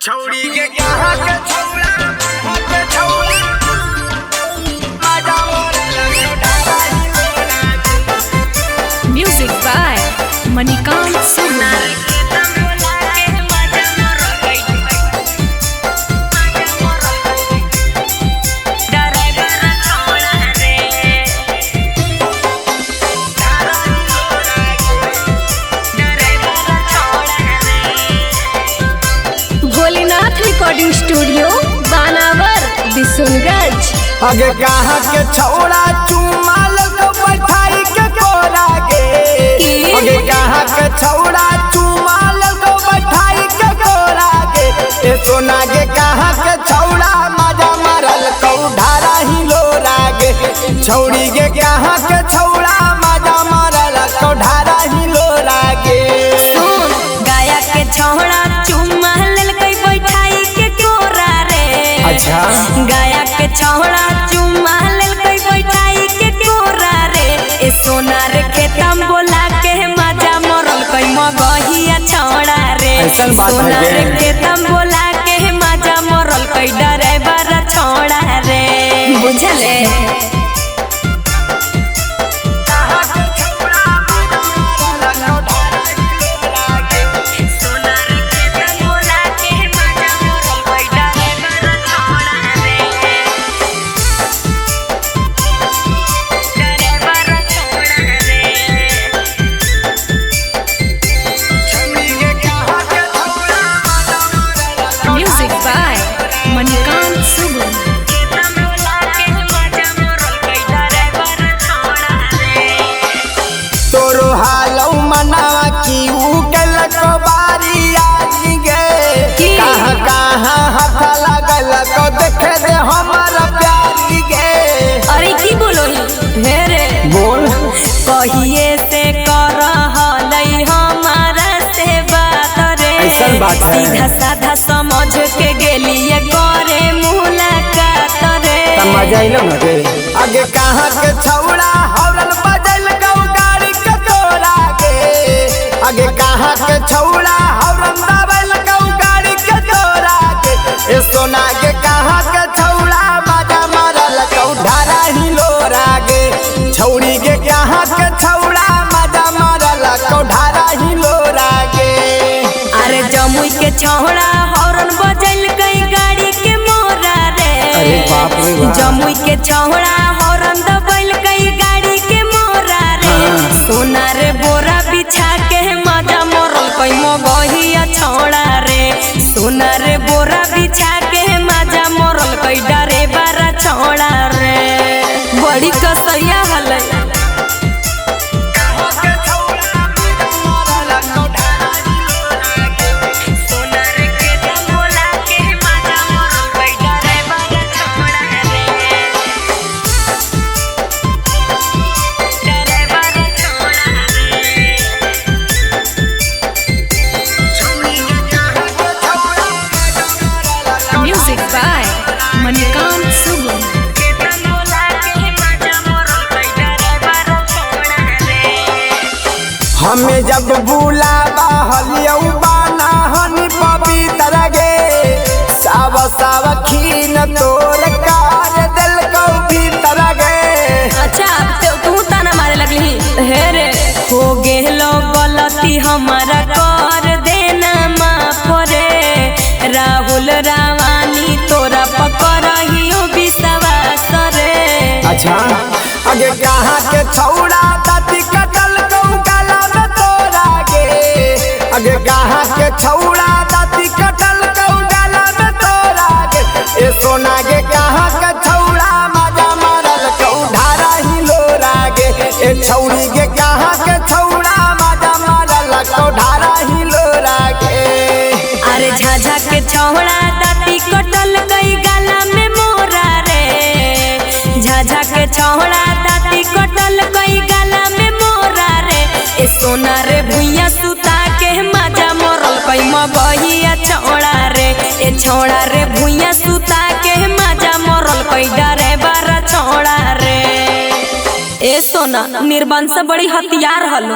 छौड़ी के कहाँ के छौड़ा के छौड़ी आजा मोरे लगे ढाला ही मोरा Music by Manikant Sugar. Bholenath recording studio बानावर बिशुनगंज। आगे कहाँ के छौड़ा चुमा लग बैठाई के कोरा गे आगे कहाँ के छौड़ा चुमा लग बैठाई के कोरा गे ए सोना गे कहाँ के छौड़ा मजा मारल कौ ढारा ही लोरा गे छौड़ी गे कहाँ के छौड़ा मजा मारल कौ ढारा ही लोरा गे सुन गाया के छौड़ा चुम्मा ललकै बैठाई के कोरा रे। अच्छा गाया के छौड़ा चुम्मा ललकै बैठाई के कोरा रे। ए सोना रे खेतम बोला के मजा मरल कै मगहिया छौड़ा रे। ऐसन बात है सोना गे। रे खेतम बोला के मजा मरल कै ड्राइवर छौड़ा रे। बुझले Music by Manikant Sugar. तोरो हालौ मनावा की ऊ कलक बारी आई गे कहाँ कहाँ हाथ लागल को देखे दे हमर प्यारी गे अरे की बोलो हे रे बोल कहिए से कर हलै हमारा से बात रे। ऐसन बात है। सीधा साधा समझ के गेलिए करे मुलाकात रे। मजा आइलो न रे आगे कहाँ के छौड़ा हौरन बजल गौ गाड़ी के तोरा गे आगे कहाँ के छौड़ा हौरन दबल गौ गाड़ी के तोरा गे ए सोना के कहाँ के छौड़ा मजा मारल कौ ढारा ही लोरा गे छौड़ी के कहाँ के छौड़ा मजा मारल कौ ढारा ही लोरा गे अरे जमुई के छौड़ा हॉर्न बजल कई गाड़ी के मोरा रे। अरे बाप रे बाप। जमुई के छौड़ा हॉर्न दबल कई गाड़ी के मोरा रे। सोना रे बोरा बिछा के मजा मरल कई मगहिया छौड़ा रे। सोना रे बोरा बिछा के मजा मरल कई ड्राइवर छौड़ा रे। बड़ी कसैया हलै Music by Manikant Sugar. हमें जब बुलावा हलियौ बाना हनी पवित्र गे साव साव खीन तोर कार दिल को भीतर गे अच्छा तू ताना मारे लगली हे रे हो गेलो गलती हमारा कर देना माफ रे। राहुल रावानी तोरा पकड़हियो विश्वास रे। अच्छा आगे कहाँ के छौड़ा दाती कटल गौ गला में तोरा गे आगे कहाँ के छौड़ा दाती कटल गौ गला में तोरा गे ए सोना गे कहाँ के छौड़ा मजा मारल कौ ढारा ही लोरा गे ए छौड़ी गे कहाँ के छौड़ा मजा मारल कौ ढारा ही लोरा गे अरे झाझा के छौड़ा दाती कटल गई गला में मोरा रे। झाझा के छौड़ा दाती कटल गई गला में मोरा रे। ए सोना रे भुइया सुता के मजा मरल कई मगहिया छौड़ा रे। ए छौड़ा रे भुइया सुता के मजा मरल कई ड्राइवर छौड़ा रे। ए सोना निर्बंध से बड़ी हथियार हलो।